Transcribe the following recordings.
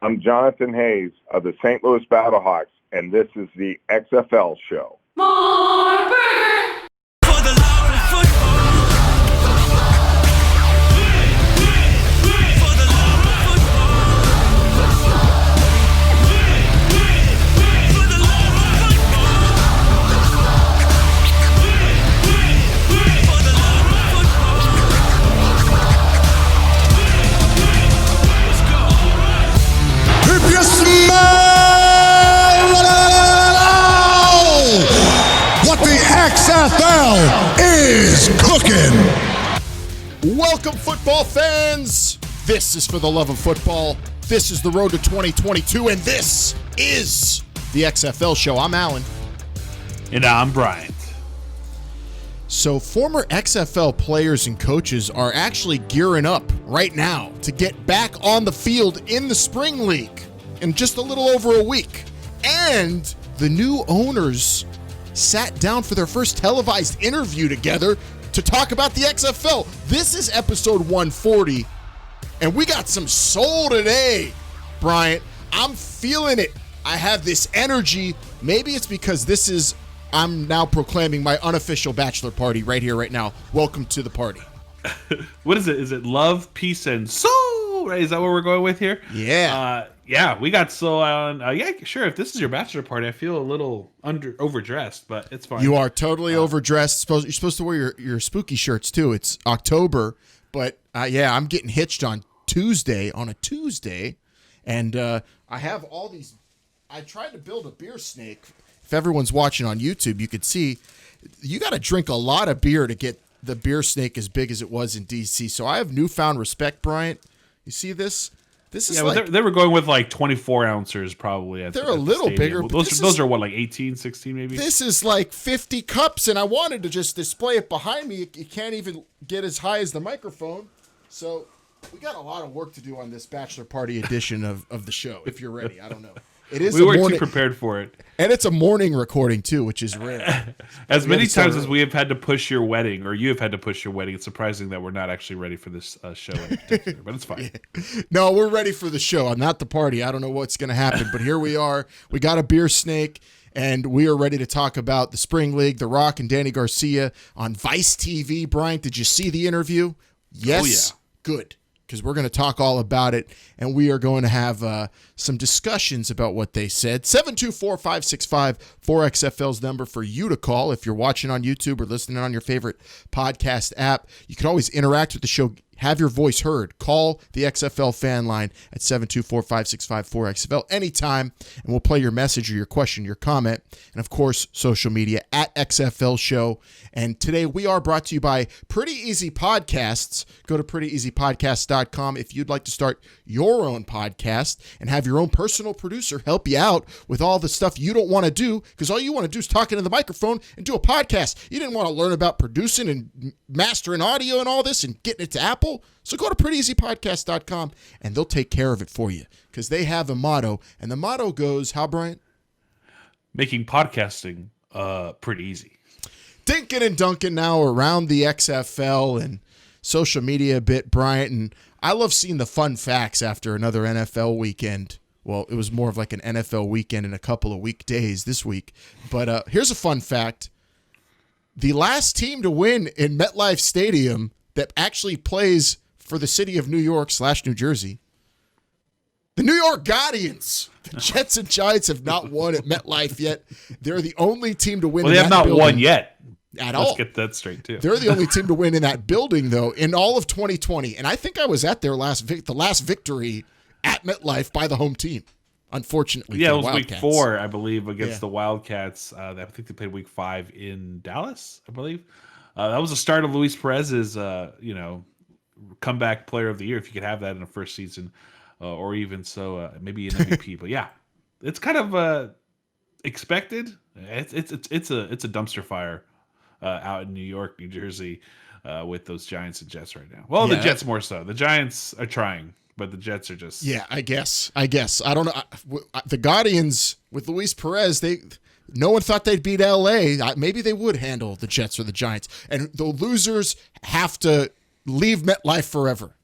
I'm Jonathan Hayes of the St. Louis Battlehawks, and this is the XFL Show. More burger! For the love of football! For the love of football! For the love of football! For the love of football! Let's go! If you smell what the XFL is cooking. Welcome, football fans. This is For the Love of Football. This is the road to 2022, and this is the XFL Show. I'm Alan. And I'm Bryant. So former XFL players and coaches are actually gearing up right now to get back on the field in the Spring League in just a little over a week. And the new owners sat down for their first televised interview together to talk about the XFL. This is episode 140, and we got some soul today, Bryant. I'm feeling it. I have this energy. Maybe it's because I'm now proclaiming my unofficial bachelor party right here, right now. Welcome to the party. What is it? Is it love, peace, and soul? Right? Is that what we're going with here? Yeah. Yeah, we got soul on. Yeah, sure. If this is your bachelor party, I feel a little overdressed, but it's fine. You are totally overdressed. You're supposed to wear your spooky shirts too. It's October, but yeah, I'm getting hitched on a Tuesday, and I have all these. I tried to build a beer snake. If everyone's watching on YouTube, you could see you got to drink a lot of beer to get the beer snake as big as it was in DC. So I have newfound respect, Bryant. You see this? This is they were going with like 24 ounces probably. They're a little bigger. Those are what, like 18, 16 maybe? This is like 50 cups, and I wanted to just display it behind me. You can't even get as high as the microphone. So we got a lot of work to do on this bachelor party edition of the show, if you're ready. I don't know. It is. We weren't too prepared for it. And it's a morning recording, too, which is rare. As many times as we have had to push your wedding, or you have had to push your wedding, it's surprising that we're not actually ready for this show in particular, but it's fine. Yeah. No, we're ready for the show, not the party. I don't know what's going to happen, but here we are. We got a beer snake, and we are ready to talk about the Spring League, The Rock and Danny Garcia on Vice TV. Bryant, did you see the interview? Yes? Oh, yeah. Good. Because we're going to talk all about it, and we are going to have some discussions about what they said. 724-565-4XFL's number for you to call if you're watching on YouTube or listening on your favorite podcast app. You can always interact with the show, have your voice heard. Call the XFL Fan Line at 724-565-4XFL anytime, and we'll play your message or your question, your comment, and, of course, social media at XFL Show. And today we are brought to you by Pretty Easy Podcasts. Go to prettyeasypodcast.com if you'd like to start your own podcast and have your own personal producer help you out with all the stuff you don't want to do, because all you want to do is talk into the microphone and do a podcast. You didn't want to learn about producing and mastering audio and all this and getting it to Apple. So go to prettyeasypodcast.com and they'll take care of it for you, because they have a motto, and the motto goes, how, Bryant? Making podcasting pretty easy. Dinkin' and Duncan now around the XFL and social media a bit, Bryant, and I love seeing the fun facts after another NFL weekend. Well, it was more of like an NFL weekend and a couple of weekdays this week. But here's a fun fact. The last team to win in MetLife Stadium that actually plays for the city of New York / New Jersey, the New York Guardians. The Jets and Giants have not won at MetLife yet. They're the only team to win. Well, they have not won yet. At all. Let's get that straight, too. They're the only team to win in that building, though, in all of 2020. And I think I was at their the last victory at MetLife by the home team, unfortunately. Yeah, for it was Wildcats. week 4, I believe, against the Wildcats. I think they played week 5 in Dallas, I believe. That was the start of Luis Perez's, comeback player of the year, if you could have that in the first season, or even so, maybe an MVP. But yeah, it's kind of expected. It's a dumpster fire out in New York, New Jersey, with those Giants and Jets right now. Well, the Jets more so. The Giants are trying, but the Jets are just... Yeah, I guess. I don't know. The Guardians, with Luis Perez, no one thought they'd beat L.A. Maybe they would handle the Jets or the Giants. And the losers have to leave MetLife forever,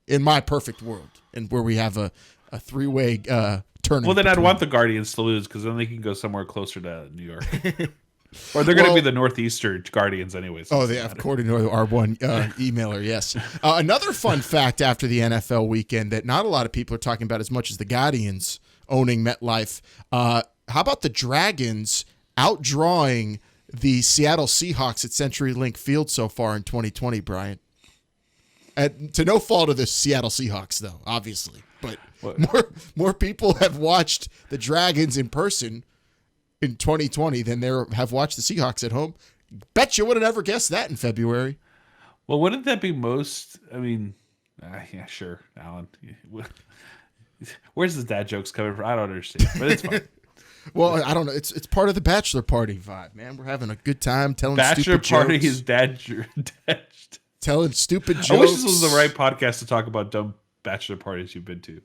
in my perfect world, and where we have a a three-way tournament. Well, then I'd want the Guardians to lose because then they can go somewhere closer to New York. Or they're going to be the Northeastern Guardians anyways. Oh, they have, according to our one emailer, yes. Another fun fact after the NFL weekend that not a lot of people are talking about as much as the Guardians owning MetLife. How about the Dragons outdrawing the Seattle Seahawks at CenturyLink Field so far in 2020, Brian? To no fault of the Seattle Seahawks, though, obviously. But more people have watched the Dragons in person in 2020 than there have watched the Seahawks at home. Bet you wouldn't ever guessed that in February. Well, wouldn't that be most? I mean, yeah, sure, Alan. Where's his dad jokes coming from? I don't understand, but it's fine. Well, I don't know. It's part of the Bachelor Party vibe, man. We're having a good time telling Bachelor stupid Party jokes. is dad. Telling stupid jokes. I wish this was the right podcast to talk about dumb bachelor parties you've been to.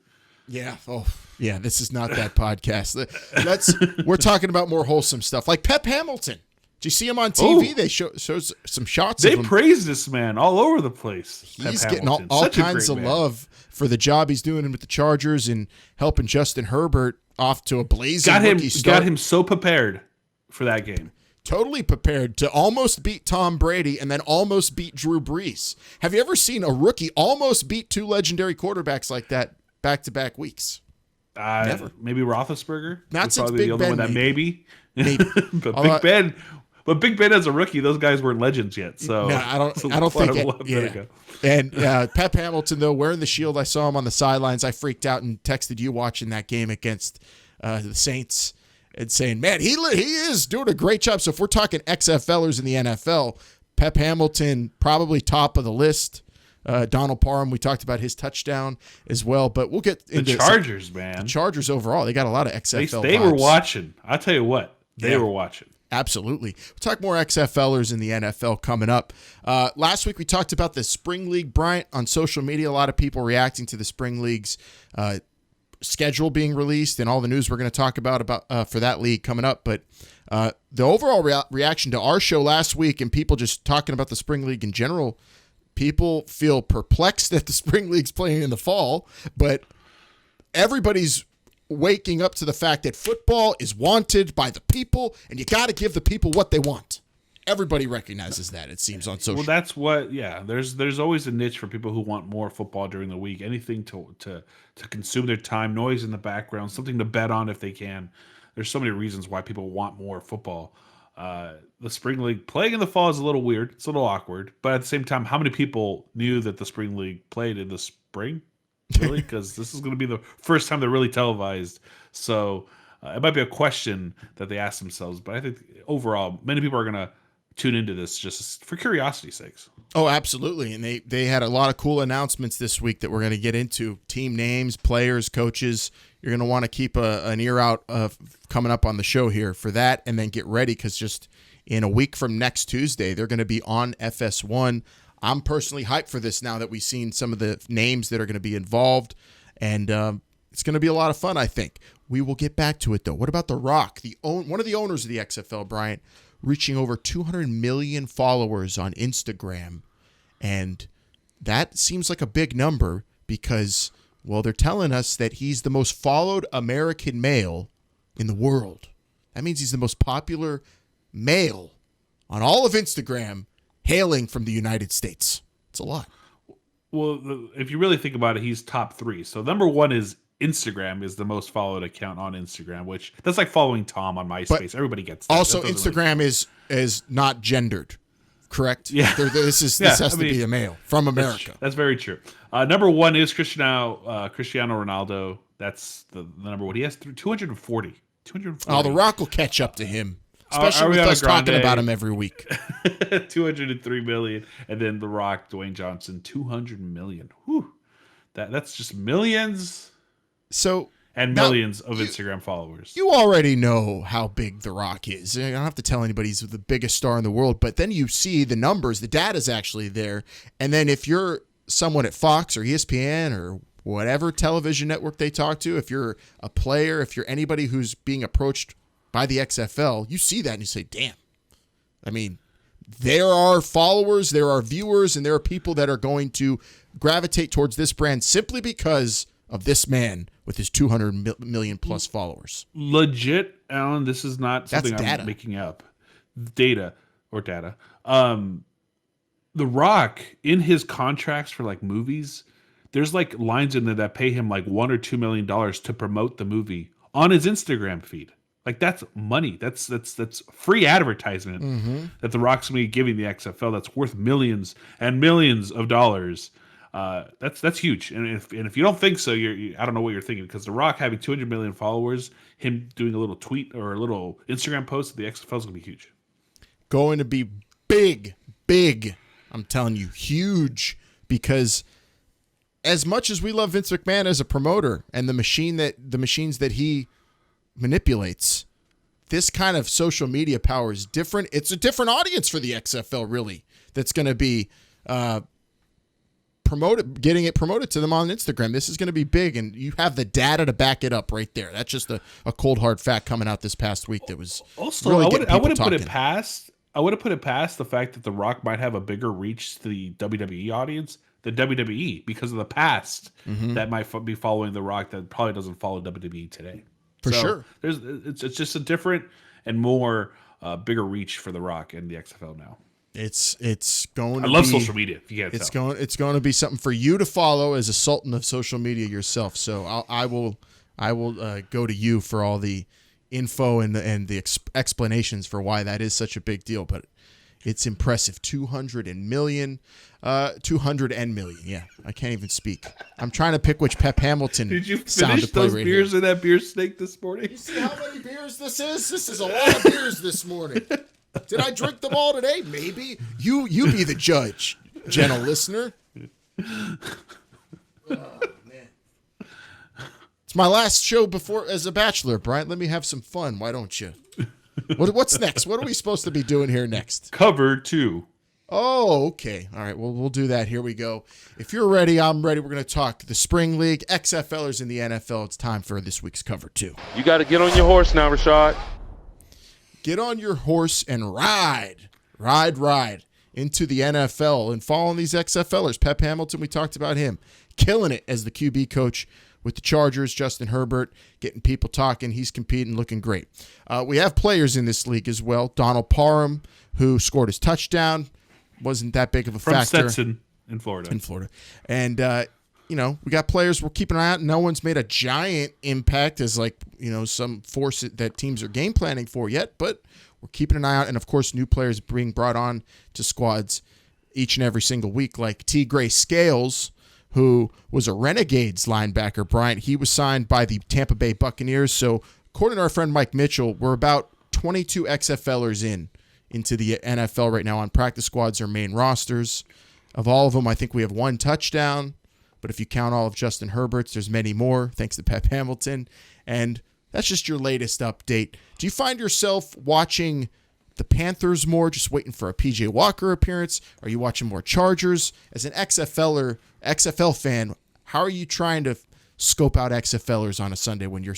Yeah. Oh, yeah. This is not that podcast. We're talking about more wholesome stuff, like Pep Hamilton. Did you see him on TV? They shows some shots. They of him. praise this man all over the place. He's Pep getting Hamilton. all Such a kinds great of man. love for the job he's doing with the Chargers and helping Justin Herbert off to a blazing rookie start. Got him so prepared for that game. Totally prepared to almost beat Tom Brady and then almost beat Drew Brees. Have you ever seen a rookie almost beat two legendary quarterbacks like that back-to-back weeks? Never. Maybe Roethlisberger. Not Would since probably Big the only Ben, one that maybe. but Big Ben as a rookie, those guys weren't legends yet. So no, I don't think it. And Pep Hamilton, though, wearing the shield, I saw him on the sidelines. I freaked out and texted you watching that game against the Saints and saying, man, he is doing a great job. So if we're talking XFLers in the NFL, Pep Hamilton probably top of the list. Donald Parham, we talked about his touchdown as well, but we'll get into the Chargers, man. The Chargers overall, they got a lot of XFL They vibes. were watching. I'll tell you what, they were watching. Absolutely. We'll talk more XFLers in the NFL coming up. Last week we talked about the Spring League, Bryant, on social media. A lot of people reacting to the Spring League's schedule being released and all the news we're going to talk about for that league coming up. But the overall reaction to our show last week and people just talking about the Spring League in general, people feel perplexed that the Spring League's playing in the fall, but everybody's waking up to the fact that football is wanted by the people, and you got to give the people what they want. Everybody recognizes that, it seems, on social. Well, that's what. Yeah, there's always a niche for people who want more football during the week. Anything to consume their time, noise in the background, something to bet on if they can. There's so many reasons why people want more football. The Spring League playing in the fall is a little weird. It's a little awkward. But at the same time, how many people knew that the Spring League played in the spring? Really? Because this is going to be the first time they're really televised. So it might be a question that they ask themselves. But I think overall, many people are going to tune into this just for curiosity's sakes. Oh, absolutely. And they had a lot of cool announcements this week that we're going to get into. Team names, players, coaches. You're going to want to keep an ear out coming up on the show here for that, and then get ready because just in a week from next Tuesday, they're going to be on FS1. I'm personally hyped for this now that we've seen some of the names that are going to be involved, and it's going to be a lot of fun, I think. We will get back to it, though. What about The Rock, one of the owners of the XFL, Bryant, reaching over 200 million followers on Instagram, and that seems like a big number because, well, they're telling us that he's the most followed American male in the world. That means he's the most popular male on all of Instagram hailing from the United States. It's a lot. Well, if you really think about it, he's top 3. So number 1 is Instagram is the most followed account on Instagram, which that's like following Tom on MySpace. But everybody gets that. Also, that Instagram really is not gendered, correct? Yeah. This has to be a male from America. That's very true. Number 1 is Cristiano Ronaldo. That's the number 1. He has 240. Oh, The Rock will catch up to him, especially with us talking about him every week. 203 million, and then The Rock, Dwayne Johnson, 200 million. Whew. That's just millions. So and millions of Instagram followers. You already know how big The Rock is. I don't have to tell anybody he's the biggest star in the world, but then you see the numbers, the data's actually there. And then if you're someone at Fox or ESPN or whatever television network they talk to, if you're a player, if you're anybody who's being approached by the XFL, you see that and you say, damn. I mean, there are followers, there are viewers, and there are people that are going to gravitate towards this brand simply because of this man with his 200 million plus followers. Legit, Alan, this is not something I'm making up. Data. The Rock, in his contracts for like movies, there's like lines in there that pay him like $1 or $2 million to promote the movie on his Instagram feed. Like that's money. That's free advertisement that the Rock's gonna be giving the XFL. That's worth millions and millions of dollars. That's huge. And if you don't think so, I don't know what you're thinking, because the Rock having 200 million followers, him doing a little tweet or a little Instagram post at the XFL is gonna be huge. Going to be big. I'm telling you, huge, because as much as we love Vince McMahon as a promoter and the machines that he manipulates, this kind of social media power is different. It's a different audience for the XFL, really, that's going to be getting it promoted to them on Instagram. This is going to be big, and you have the data to back it up right there. That's just a cold hard fact coming out this past week that was also really I wouldn't put it past. I would have put it past the fact that The Rock might have a bigger reach to the WWE audience than WWE because of the past that might be following The Rock that probably doesn't follow WWE today. For sure. It's just a different and more bigger reach for The Rock and the XFL now. It's going to I love social media, if you can't tell. It's going to be something for you to follow as a sultan of social media yourself. So I will go to you for all the info and the explanations for why that is such a big deal. But it's impressive. 200 million. Yeah, I can't even speak. I'm trying to pick which Pep Hamilton. Did you sound finish to play those right beers here. in that beer snake this morning? You see how many beers this is? This is a lot of beers this morning. Did I drink them all today? Maybe. You be the judge, gentle listener. Oh, man. It's my last show before as a bachelor, Brian. Let me have some fun. Why don't you? What's next? What are we supposed to be doing here next? Cover 2. Oh, okay. All right. Well, we'll do that. Here we go. If you're ready, I'm ready. We're going to talk the Spring League, XFLers in the NFL. It's time for this week's Cover 2. You got to get on your horse now, Rashad. Get on your horse and ride into the NFL and following these XFLers. Pep Hamilton, we talked about him, killing it as the QB coach with the Chargers. Justin Herbert getting people talking. He's competing, looking great. We have players in this league as well. Donald Parham, who scored his touchdown, wasn't that big of a factor. From Stetson in Florida. And, we got players we're keeping an eye on. No one's made a giant impact as some force that teams are game planning for yet, but we're keeping an eye out. And, of course, new players being brought on to squads each and every single week, like T. Gray Scales, who was a Renegades linebacker, Bryant. He was signed by the Tampa Bay Buccaneers. So, according to our friend Mike Mitchell, we're about 22 XFLers into the NFL right now on practice squads or main rosters. Of all of them, I think we have one touchdown. But if you count all of Justin Herbert's, there's many more, thanks to Pep Hamilton. And that's just your latest update. Do you find yourself watching the Panthers more, just waiting for a PJ Walker appearance? Are you watching more Chargers? As an XFL fan, how are you trying to scope out XFLers on a Sunday when you're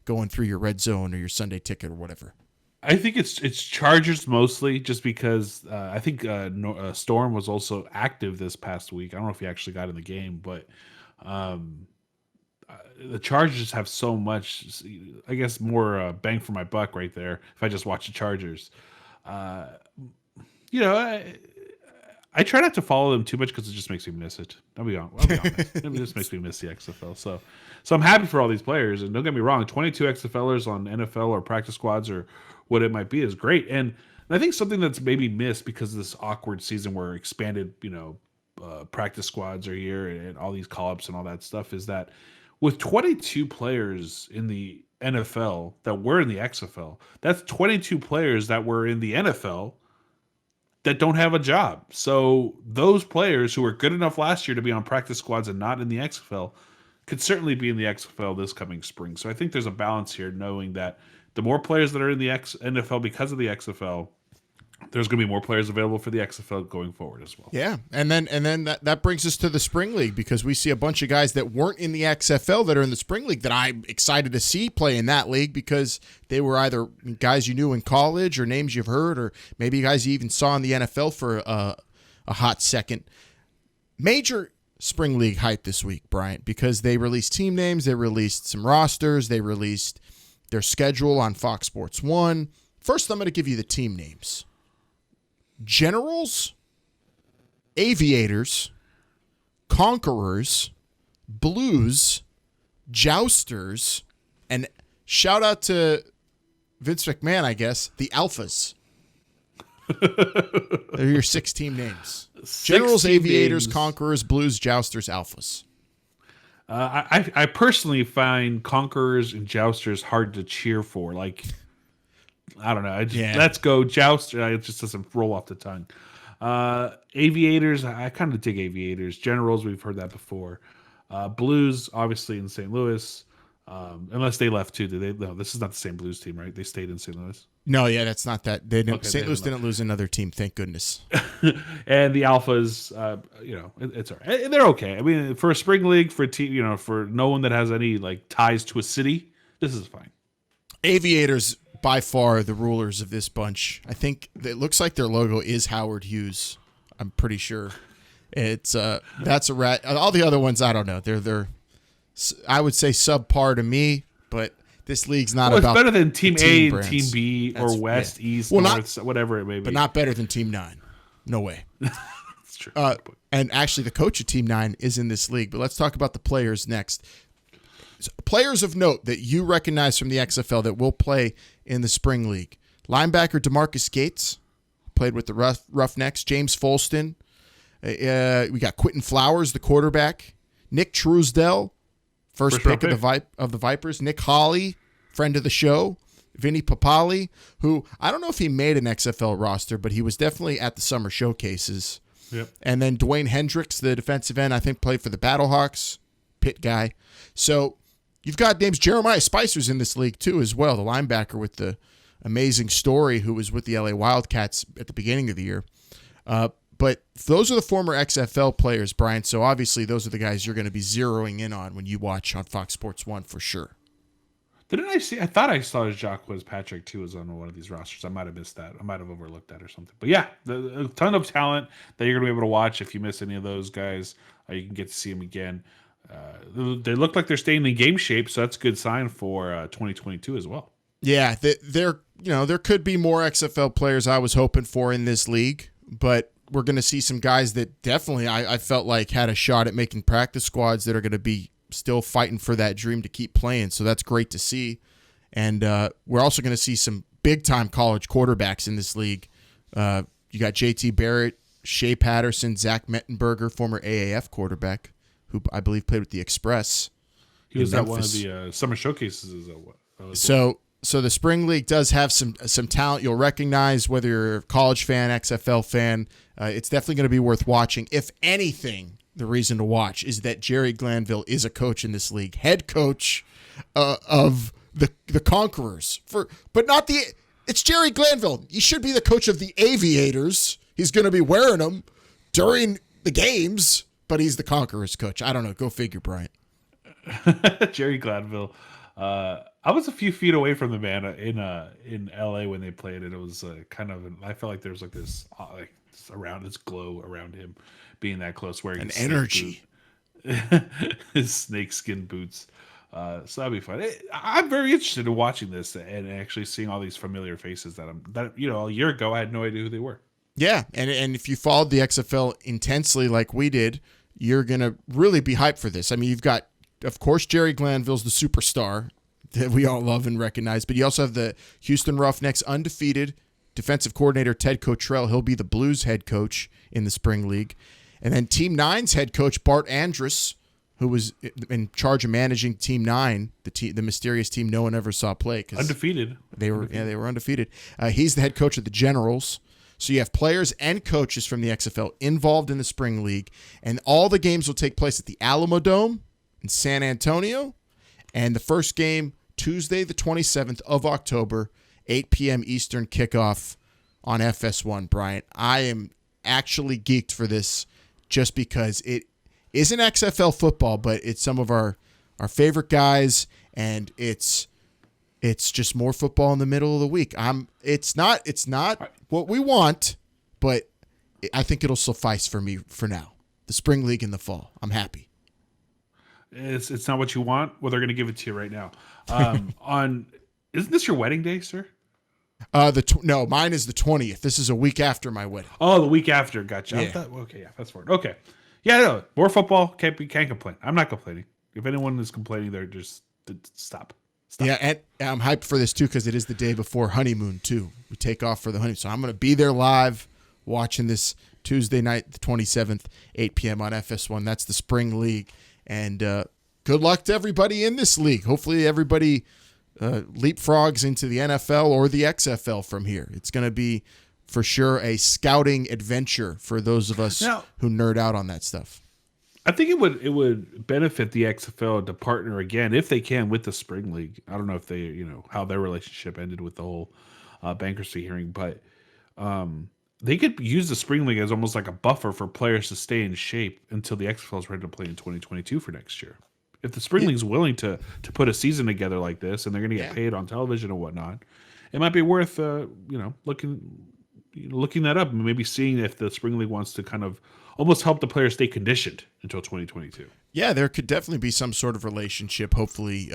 going through your red zone or your Sunday ticket or whatever? I think it's Chargers mostly, just because I think Storm was also active this past week. I don't know if he actually got in the game, but the Chargers have so much, I guess, more bang for my buck right there if I just watch the Chargers. I try not to follow them too much because it just makes me miss it. I'll be honest. It just makes me miss the XFL. So I'm happy for all these players. And don't get me wrong, 22 XFLers on NFL or practice squads or what it might be is great. And I think something that's maybe missed because of this awkward season where expanded, practice squads are here and all these call-ups and all that stuff is that with 22 players in the NFL that were in the XFL, that's 22 players that were in the NFL that don't have a job. So those players who were good enough last year to be on practice squads and not in the XFL could certainly be in the XFL this coming spring. So I think there's a balance here, knowing that the more players that are in the NFL because of the XFL, there's going to be more players available for the XFL going forward as well. Yeah, and then that brings us to the Spring League, because we see a bunch of guys that weren't in the XFL that are in the Spring League that I'm excited to see play in that league, because they were either guys you knew in college or names you've heard, or maybe guys you even saw in the NFL for a hot second. Major Spring League hype this week, Bryant, because they released team names, they released some rosters, they released their schedule on Fox Sports 1. First, I'm going to give you the team names. Generals, Aviators, Conquerors, Blues, Jousters, and shout out to Vince McMahon, I guess, the Alphas. They're your 6 team names. Generals, Aviators, names. Conquerors, Blues, Jousters, Alphas. I personally find Conquerors and Jousters hard to cheer for. Like, I don't know. Let's go Jouster. It just doesn't roll off the tongue. Aviators, I kind of dig Aviators. Generals, we've heard that before. Blues, obviously in St. Louis. Unless they left too. No, this is not the same Blues team, right? They stayed in St. Louis. No, yeah, that's not that. They didn't. Okay, St. Louis didn't lose another team, thank goodness. And the Alphas, it's all right. They're okay. I mean, for a spring league, for a team, for no one that has any like ties to a city, this is fine. Aviators, by far the rulers of this bunch. I think it looks like their logo is Howard Hughes. I'm pretty sure. It's that's a rat. All the other ones, I don't know. They're I would say subpar to me, but this league's not about. It's better than Team A, brands. Team B, or West, East, North, whatever it may be. But not better than Team 9. No way. That's true. And actually, the coach of Team 9 is in this league. But let's talk about the players next. So, players of note that you recognize from the XFL that will play in the Spring League. Linebacker DeMarcus Gates, played with the Roughnecks. James Folston. We got Quentin Flowers, the quarterback. Nick Truesdell. First pick of the Vipers. Nick Hawley, friend of the show. Vinny Papali, who I don't know if he made an XFL roster, but he was definitely at the summer showcases. Yep. And then Dwayne Hendricks, the defensive end, I think played for the Battlehawks, Pitt guy. So you've got names. Jeremiah Spicer's in this league too as well, the linebacker with the amazing story who was with the LA Wildcats at the beginning of the year. But those are the former XFL players, Brian. So obviously those are the guys you're going to be zeroing in on when you watch on Fox Sports 1 for sure. Didn't I see? I thought I saw Jacques Patrick too was on one of these rosters. I might have missed that. I might have overlooked that or something. But yeah, a ton of talent that you're going to be able to watch. If you miss any of those guys, you can get to see them again. They look like they're staying in game shape, so that's a good sign for 2022 as well. Yeah, there could be more XFL players I was hoping for in this league, but we're going to see some guys that definitely I felt like had a shot at making practice squads that are going to be still fighting for that dream to keep playing. So that's great to see. And we're also going to see some big-time college quarterbacks in this league. You got J.T. Barrett, Shea Patterson, Zach Mettenberger, former AAF quarterback, who I believe played with the Express. He was at one of the summer showcases. So the Spring League does have some talent you'll recognize, whether you're a college fan, XFL fan. It's definitely going to be worth watching. If anything, the reason to watch is that Jerry Glanville is a coach in this league, head coach of the Conquerors. It's Jerry Glanville. He should be the coach of the Aviators. He's going to be wearing them during the games, but he's the Conquerors coach. I don't know. Go figure, Bryant. Jerry Glanville. I was a few feet away from the man in LA when they played it. It was kind of I felt like there was like this this glow around him being that close, wearing an energy, his snakeskin boots. So that'd be fun. I'm very interested in watching this and actually seeing all these familiar faces that a year ago I had no idea who they were. Yeah, and if you followed the XFL intensely like we did, you're gonna really be hyped for this. I mean, you've got, of course, Jerry Glanville's the superstar that we all love and recognize, but you also have the Houston Roughnecks undefeated defensive coordinator Ted Cottrell. He'll be the Blues head coach in the Spring League. And then Team 9's head coach Bart Andrus, who was in charge of managing Team 9, the mysterious team no one ever saw play. Undefeated. They were undefeated. He's the head coach of the Generals. So you have players and coaches from the XFL involved in the Spring League, and all the games will take place at the Alamo Dome in San Antonio. And the first game, Tuesday, the 27th of October, 8 p.m. Eastern kickoff on FS1. Bryant, I am actually geeked for this just because it isn't XFL football, but it's some of our favorite guys, and it's just more football in the middle of the week. It's not what we want, but I think it'll suffice for me for now. the spring league in the fall. I'm happy. It's not what you want. Well, they're going to give it to you right now. Isn't this your wedding day, sir? No, mine is the 20th. This is a week after my wedding. Oh, the week after. Gotcha. Yeah. Okay, yeah, that's forward. Okay. Yeah, no, more football. Can't complain. I'm not complaining. If anyone is complaining, they're just stop. Yeah, and I'm hyped for this too because it is the day before honeymoon too. We take off for the honeymoon, so I'm going to be there live watching this Tuesday night, the 27th, 8 p.m. on FS1. That's the spring league, and good luck to everybody in this league. Hopefully, everybody leapfrogs into the NFL or the XFL from here. It's going to be for sure a scouting adventure for those of us who nerd out on that stuff. I think it would benefit the XFL to partner again if they can with the spring league. I don't know if they how their relationship ended with the whole bankruptcy hearing, but they could use the spring league as almost like a buffer for players to stay in shape until the XFL is ready to play in 2022 for next year. If the spring league's willing to put a season together like this, and they're going to get paid on television and whatnot, it might be worth looking that up and maybe seeing if the spring league wants to kind of almost help the players stay conditioned until 2022. Yeah, there could definitely be some sort of relationship, hopefully,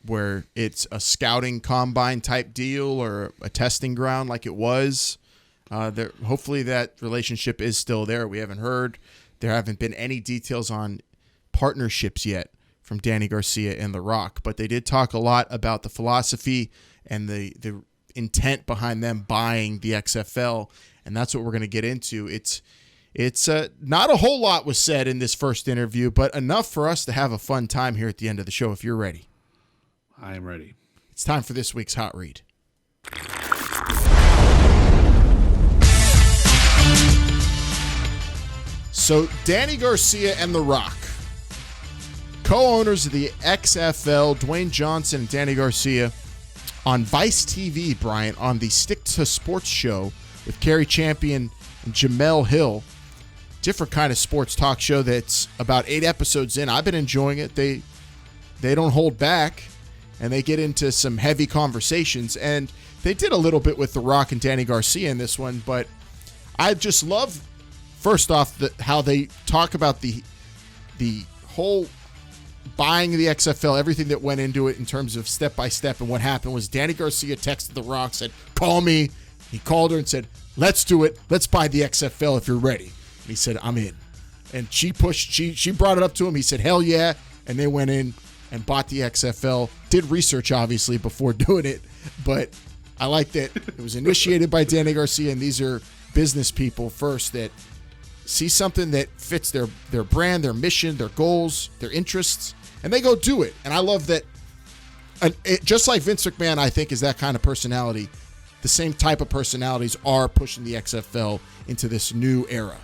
where it's a scouting combine type deal or a testing ground like it was. Hopefully that relationship is still there. We haven't heard. There haven't been any details on partnerships yet from Danny Garcia and The Rock, but they did talk a lot about the philosophy and the intent behind them buying the XFL, and that's what we're going to get into. It's not a whole lot was said in this first interview, but enough for us to have a fun time here at the end of the show if you're ready. I am ready. It's time for this week's Hot Read. So Danny Garcia and The Rock, co-owners of the XFL, Dwayne Johnson and Danny Garcia, on Vice TV, Brian, on the Stick to Sports show with Cari Champion and Jemele Hill. Different kind of sports talk show that's about 8 episodes in. I've been enjoying it. They don't hold back, and they get into some heavy conversations. And they did a little bit with The Rock and Danny Garcia in this one, but I just love, first off, how they talk about the whole buying the XFL, everything that went into it in terms of step by step. And what happened was Danny Garcia texted The Rock, said, "Call me." He called her and said, "Let's do it. Let's buy the XFL if you're ready." And he said, "I'm in." And she brought it up to him. He said, "Hell yeah." And they went in and bought the XFL. Did research, obviously, before doing it. But I like that it was initiated by Danny Garcia, and these are business people first that see something that fits their brand, their mission, their goals, their interests, and they go do it. And I love that. Just like Vince McMahon, I think, is that kind of personality. The same type of personalities are pushing the XFL into this new era.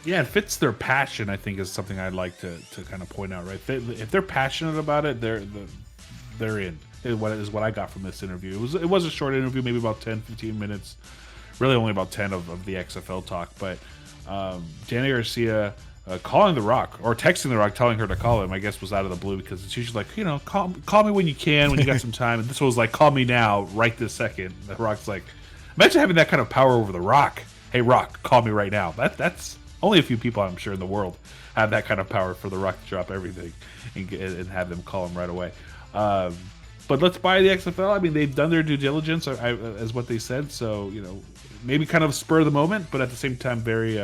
Yeah, it fits their passion, I think, is something I'd like to kind of point out, right? If they're passionate about it, they're in. Is what I got from this interview. It was a short interview, maybe about 10, 15 minutes. Really only about 10 of the XFL talk. But Danny Garcia calling The Rock, or texting The Rock, telling her to call him, I guess was out of the blue, because it's usually like, call me when you can, when you got some time. And this was like, call me now, right this second. The Rock's like, imagine having that kind of power over The Rock. Hey, Rock, call me right now. That's only a few people, I'm sure, in the world have that kind of power for The Rock to drop everything and have them call him right away. But let's buy the XFL. I mean, they've done their due diligence, as what they said. So, maybe kind of spur of the moment, but at the same time, very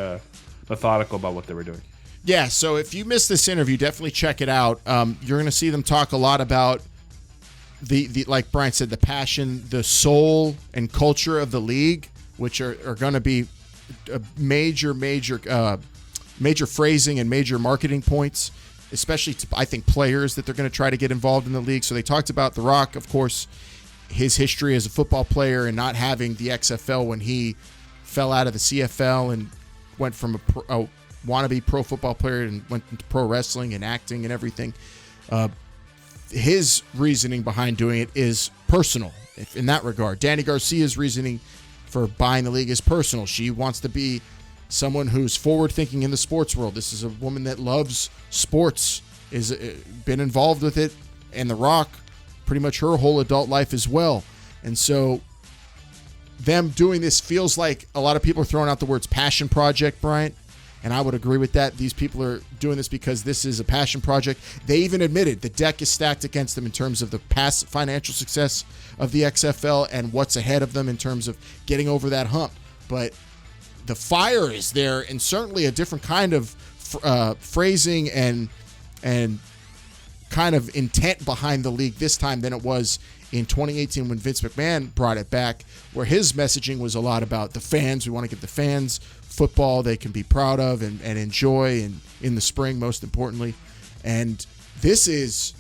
methodical about what they were doing. Yeah, so if you missed this interview, definitely check it out. You're going to see them talk a lot about the like Brian said, the passion, the soul and culture of the league, which are going to be major phrasing and major marketing points, especially to, I think, players that they're going to try to get involved in the league. So they talked about The Rock, of course, his history as a football player and not having the XFL when he fell out of the CFL and went from a wannabe pro football player and went into pro wrestling and acting and everything. His reasoning behind doing it is personal in that regard. Danny Garcia's reasoning for buying the league is personal. She wants to be someone who's forward-thinking in the sports world. This is a woman that loves sports, is been involved with it, and The Rock, pretty much her whole adult life as well. And so them doing this feels like a lot of people are throwing out the words passion project, Bryant. And I would agree with that. These people are doing this because this is a passion project. They even admitted the deck is stacked against them in terms of the past financial success of the XFL and what's ahead of them in terms of getting over that hump. But the fire is there, and certainly a different kind of phrasing and kind of intent behind the league this time than it was in 2018 when Vince McMahon brought it back, where his messaging was a lot about the fans. We want to give the fans football they can be proud of and enjoy, and in the spring, most importantly. And this is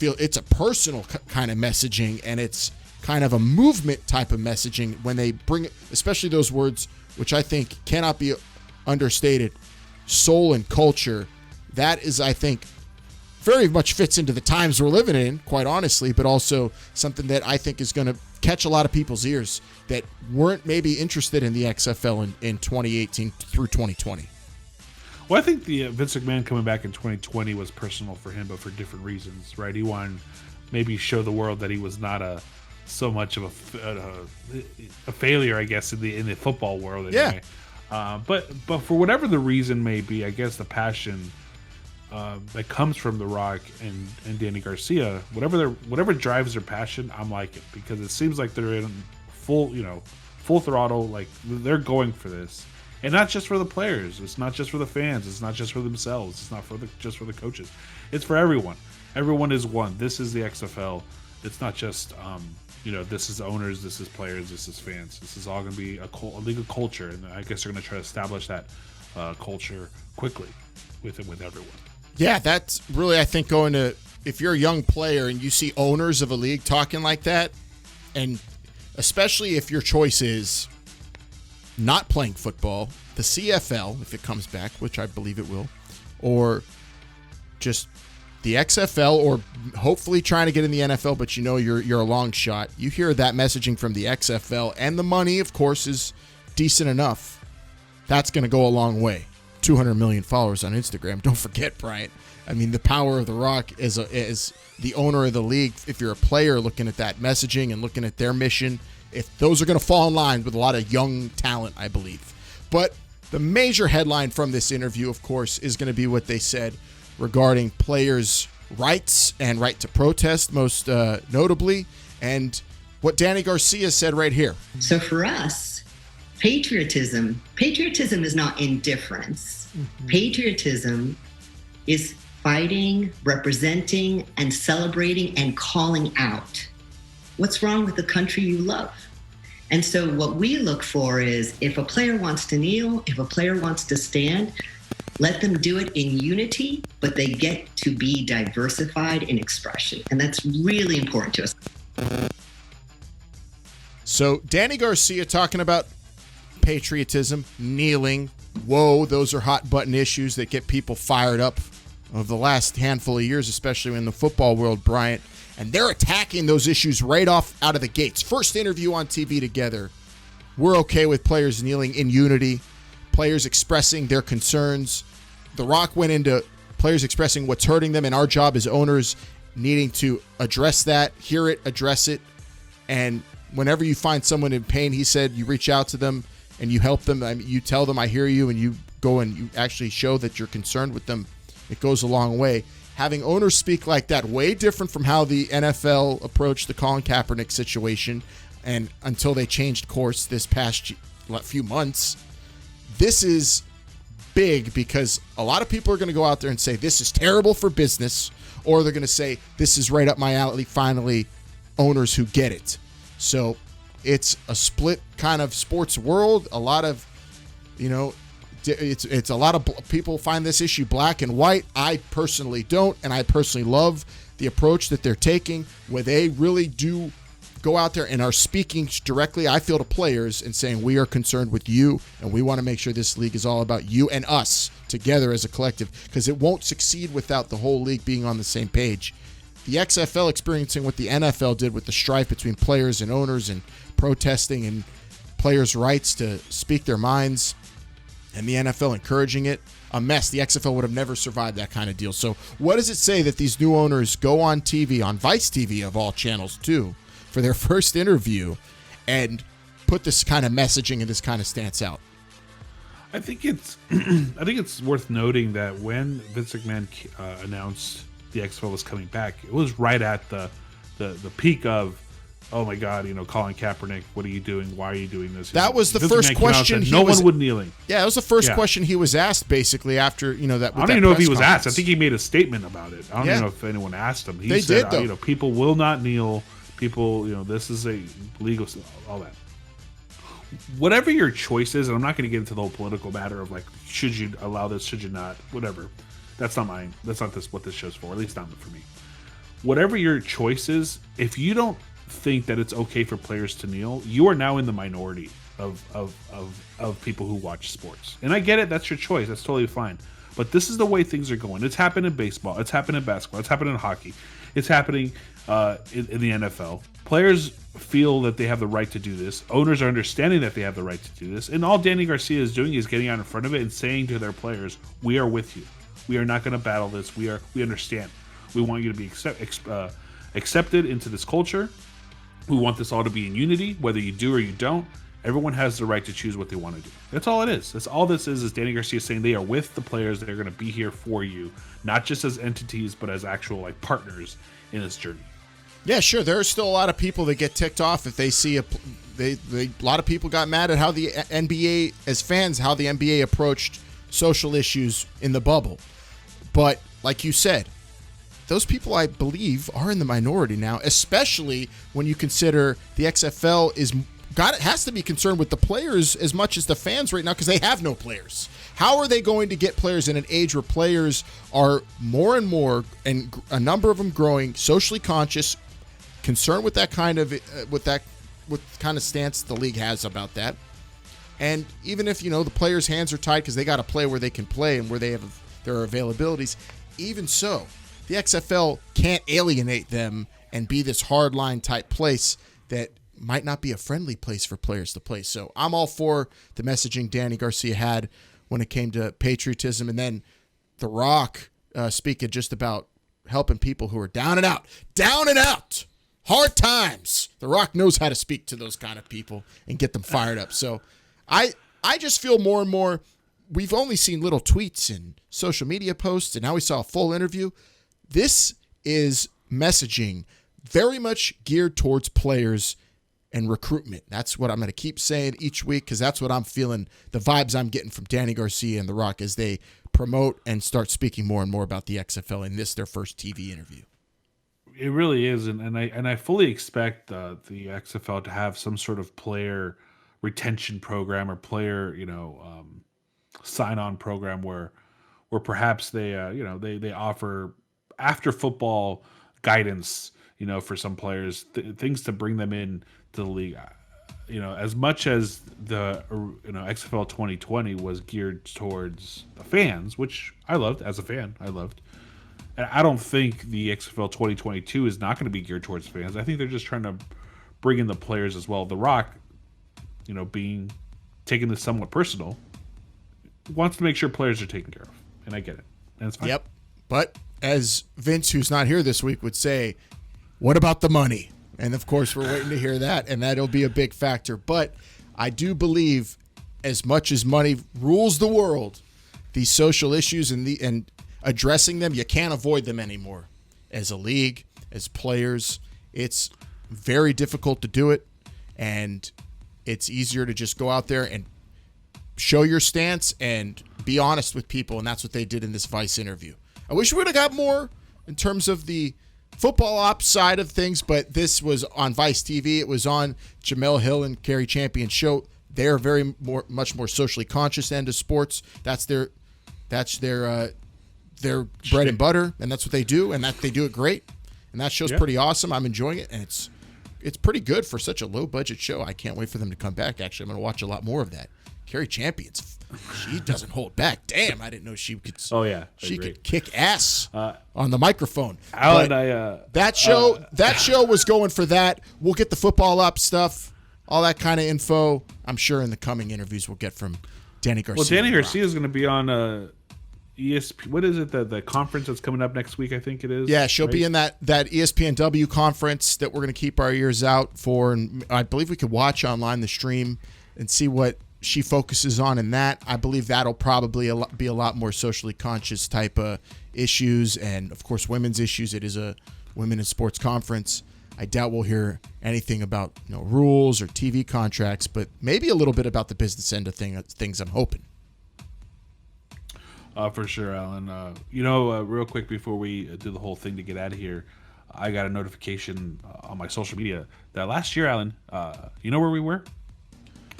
it's a personal kind of messaging, and it's kind of a movement type of messaging when they bring, especially those words, which I think cannot be understated, soul and culture. That is, I think, very much fits into the times we're living in, quite honestly, but also something that I think is going to catch a lot of people's ears that weren't maybe interested in the XFL in 2018 through 2020. Well, I think the Vince McMahon coming back in 2020 was personal for him, but for different reasons, right? He wanted maybe show the world that he was not so much of a failure, I guess, in the football world. Anyway. Yeah. But for whatever the reason may be, I guess the passion that comes from The Rock and Danny Garcia, whatever drives their passion, I'm like it, because it seems like they're in full throttle, like they're going for this, and not just for the players, it's not just for the fans, it's not just for themselves, it's not just for the coaches, it's for everyone. Everyone is one. This is the XFL. It's not just this is owners, this is players, this is fans. This is all going to be a league of culture, and I guess they're going to try to establish that culture quickly with everyone. Yeah, that's really, I think, going to, if you're a young player and you see owners of a league talking like that, and especially if your choice is not playing football, the CFL, if it comes back, which I believe it will, or just the XFL, or hopefully trying to get in the NFL, but you're a long shot. You hear that messaging from the XFL, and the money, of course, is decent enough. That's going to go a long way. 200 million followers on Instagram. Don't forget, Bryant. I mean, the power of The Rock as the owner of the league. If you're a player looking at that messaging and looking at their mission, if those are going to fall in line with a lot of young talent, I believe. But the major headline from this interview, of course, is going to be what they said regarding players' rights and right to protest, most notably, and what Danny Garcia said right here. So for us, patriotism is not indifference. Mm-hmm. Patriotism is fighting, representing, and celebrating and calling out what's wrong with the country you love. And so what we look for is, if a player wants to kneel, if a player wants to stand, let them do it in unity, but they get to be diversified in expression. And that's really important to us. So Danny Garcia talking about patriotism, kneeling. Whoa, those are hot button issues that get people fired up of the last handful of years, especially in the football world, Bryant. And they're attacking those issues right off out of the gates. First interview on TV together. We're okay with players kneeling in unity, players expressing their concerns. The Rock went into players expressing what's hurting them, and our job as owners needing to address that, hear it, address it. And whenever you find someone in pain, he said, you reach out to them and you help them. I mean, you tell them, I hear you, and you go and you actually show that you're concerned with them. It goes a long way. Having owners speak like that, way different from how the NFL approached the Colin Kaepernick situation, and until they changed course this past few months. This is big because a lot of people are going to go out there and say this is terrible for business, or they're going to say this is right up my alley, finally, owners who get it. So it's a split kind of sports world. A lot of, it's a lot of people find this issue black and white. I personally don't, and I personally love the approach that they're taking, where they really do go out there and are speaking directly, I feel, to players and saying, we are concerned with you, and we want to make sure this league is all about you and us together as a collective, because it won't succeed without the whole league being on the same page. The XFL experiencing what the NFL did with the strife between players and owners and protesting and players' rights to speak their minds, and the NFL encouraging it, a mess. The XFL would have never survived that kind of deal. So what does it say that these new owners go on TV, on Vice TV of all channels too, for their first interview and put this kind of messaging and this kind of stance out? I think it's worth noting that when Vince McMahon announced the XFL was coming back, it was right at the peak of, oh my God, Colin Kaepernick, what are you doing? Why are you doing this? That was the Vince first McMahon came out and question. said, no one would kneeling. Yeah, it was the first question he was asked basically after that. I don't even know if he was asked. I think he made a statement about it. I don't even know if anyone asked him. He said, people will not kneel. People, this is a legal, all that. Whatever your choice is, and I'm not going to get into the whole political matter of like, should you allow this, should you not, whatever. That's not mine. That's not what this show's for. At least not for me. Whatever your choice is, if you don't think that it's okay for players to kneel, you are now in the minority of people who watch sports. And I get it. That's your choice. That's totally fine. But this is the way things are going. It's happened in baseball. It's happened in basketball. It's happened in hockey. It's happening in the NFL. Players feel that they have the right to do this. Owners are understanding that they have the right to do this. And all Danny Garcia is doing is getting out in front of it and saying to their players, we are with you. We are not going to battle this. We understand. We want you to be accepted into this culture. We want this all to be in unity, whether you do or you don't. Everyone has the right to choose what they want to do. That's all it is. That's all this is Danny Garcia saying they are with the players that are going to be here for you, not just as entities, but as actual partners in this journey. Yeah, sure. There are still a lot of people that get ticked off if they see a lot of people got mad at how the NBA, as fans, how the NBA approached social issues in the bubble. But like you said, those people, I believe, are in the minority now, especially when you consider the XFL has to be concerned with the players as much as the fans right now because they have no players. How are they going to get players in an age where players are more and more, and a number of them growing, socially conscious, concerned with that kind of stance the league has about that? And even if the players' hands are tied because they got to play where they can play and where they have their availabilities, even so, the XFL can't alienate them and be this hardline type place that might not be a friendly place for players to play. So I'm all for the messaging Danny Garcia had when it came to patriotism. And then The Rock speaking just about helping people who are down and out, hard times. The Rock knows how to speak to those kind of people and get them fired up. So I just feel more and more, we've only seen little tweets and social media posts, and now we saw a full interview. This is messaging very much geared towards players and recruitment. That's what I'm going to keep saying each week because that's what I'm feeling, the vibes I'm getting from Danny Garcia and The Rock as they promote and start speaking more and more about the XFL in their first TV interview. It really is, and I fully expect the XFL to have some sort of player retention program or player sign-on program where perhaps they offer after football guidance, for some players, things to bring them in to the league. As much as the XFL 2020 was geared towards the fans, which I loved as a fan, And I don't think the XFL 2022 is not going to be geared towards fans. I think they're just trying to bring in the players as well. The Rock, being taking this somewhat personal, wants to make sure players are taken care of, and I get it. And it's fine. Yep. But as Vince, who's not here this week, would say, what about the money? And of course, we're waiting to hear that, and that'll be a big factor. But I do believe, as much as money rules the world, these social issues and addressing them, you can't avoid them anymore. As a league, as players, it's very difficult to do it, and it's easier to just go out there and show your stance and be honest with people, and that's what they did in this Vice interview. I wish we would have got more in terms of the football ops side of things, but this was on Vice TV. It was on Jemele Hill and Cari Champion's show. They're much more socially conscious end of sports. That's their bread and butter, and that's what they do, and that they do it great. And that show's pretty awesome. I'm enjoying it, and it's pretty good for such a low budget show. I can't wait for them to come back. Actually, I'm going to watch a lot more of that. Cari Champions, she doesn't hold back. Damn, I didn't know she could. Oh yeah, she could kick ass on the microphone. That show was going for that. We'll get the football up stuff, all that kind of info. I'm sure in the coming interviews we'll get from Danny Garcia. Well, Danny Garcia is going to be on ESP. What is it? The conference that's coming up next week, I think it is. Yeah, she'll be in that ESPNW conference that we're going to keep our ears out for, and I believe we could watch online the stream and see what she focuses on in that. I believe that'll probably be a lot more socially conscious type of issues, and of course women's issues. It is a women in sports conference. I doubt we'll hear anything about rules or TV contracts, but maybe a little bit about the business end of things. I'm hoping. For sure, Alan. Real quick before we do the whole thing to get out of here, I got a notification on my social media that last year, Alan, you know where we were?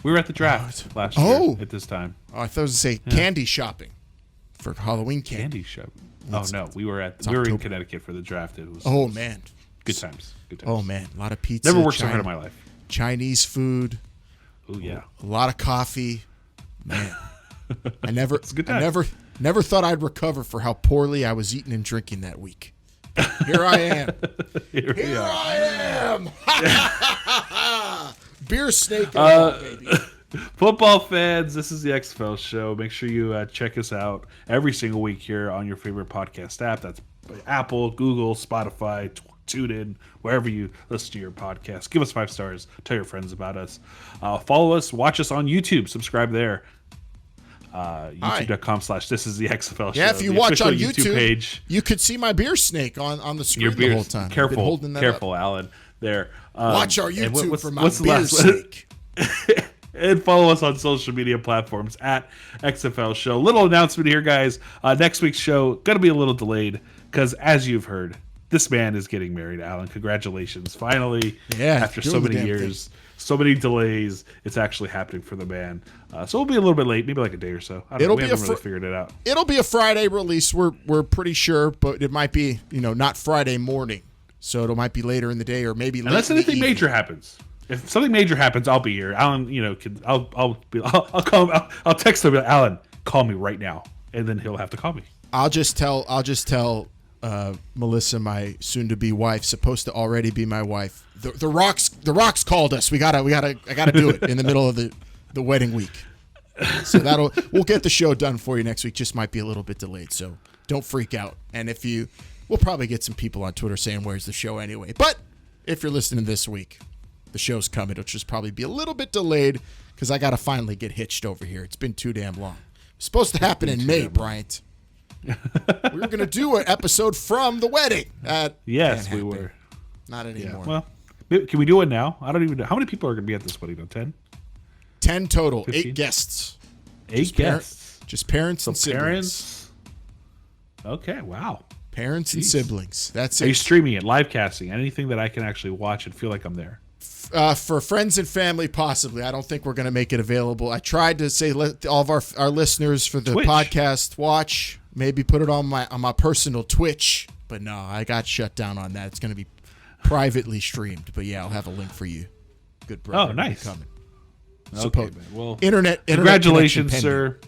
We were at the draft last year at this time. Oh, I thought it was to say candy shopping for Halloween candy. Candy shop. No, we were in Connecticut for the draft. It was man, good times. Oh man, a lot of pizza. Never worked so hard in my life. Chinese food. Oh yeah, a lot of coffee. Man, I never thought I'd recover for how poorly I was eating and drinking that week. Here I am. Here I am. Beer snake. Baby. Football fans, this is the XFL show. Make sure you check us out every single week here on your favorite podcast app. That's Apple, Google, Spotify, TuneIn, wherever you listen to your podcast. Give us 5 stars. Tell your friends about us. Follow us. Watch us on YouTube. Subscribe there. YouTube.com/This Is the XFL Show. Yeah, if you watch on YouTube page, you could see my beer snake on the screen the whole time. Careful, Alan. There. Watch our YouTube for my beer snake. And follow us on social media platforms at XFL Show. Little announcement here, guys. Next week's show going to be a little delayed because, as you've heard, this man is getting married, Alan. Congratulations. Finally, after so many years, so many delays, it's actually happening for the man. So we'll be a little bit late, maybe like a day or so. We haven't really figured it out. It'll be a Friday release. We're pretty sure, but it might be, not Friday morning. So it might be later in the day or maybe late. Unless anything major happens. If something major happens, I'll be here. Alan, I'll text him. Alan, call me right now, and then he'll have to call me. I'll just tell Melissa, my soon-to-be wife, supposed to already be my wife. The Rocks called us. I gotta do it in the middle of the wedding week. So we'll get the show done for you next week. Just might be a little bit delayed, so don't freak out. And we'll probably get some people on Twitter saying where's the show anyway. But if you're listening this week, the show's coming. It'll just probably be a little bit delayed because I got to finally get hitched over here. It's been too damn long. It's supposed to happen in May, Bryant. We were going to do an episode from the wedding. Yes, we were. Not anymore. Yeah. Well, can we do it now? I don't even know. How many people are going to be at this wedding? 10? 10 total. 15? 8 guests. 8 guests. Just parents and siblings. Parents. Okay, wow. Parents and siblings. That's it. Are you it. streaming it, live casting, anything that I can actually watch and feel like I'm there? For friends and family, possibly. I don't think we're going to make it available. I tried to say let all of our listeners for the Twitch. podcast watch, maybe put it on my personal Twitch, but no, I got shut down on that. It's going to be privately streamed, but yeah, I'll have a link for you. Good brother. Oh, nice. Coming. Okay, man. Well, internet congratulations, sir.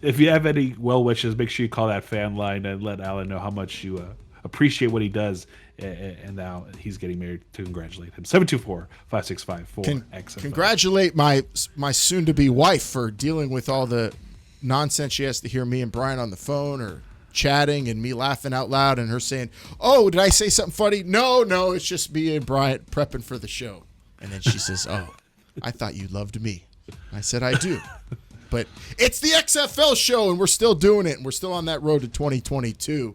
If you have any well wishes, make sure you call that fan line and let Alan know how much you appreciate what he does. And now he's getting married. To congratulate him. 724-565-4XFL. Congratulate my soon-to-be wife for dealing with all the nonsense she has to hear me and Brian on the phone or chatting and me laughing out loud and her saying, "Oh, did I say something funny?" No, it's just me and Brian prepping for the show. And then she says, "Oh, I thought you loved me." I said, "I do." But it's the XFL show, and we're still doing it, and we're still on that road to 2022.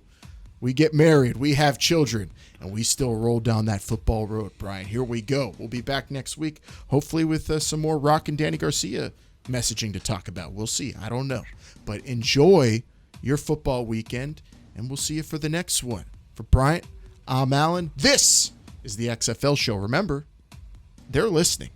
We get married, we have children, and we still roll down that football road, Brian. Here we go. We'll be back next week, hopefully with some more Rock and Danny Garcia messaging to talk about. We'll see. I don't know. But enjoy your football weekend, and we'll see you for the next one. For Bryant, I'm Alan. This is the XFL show. Remember, they're listening.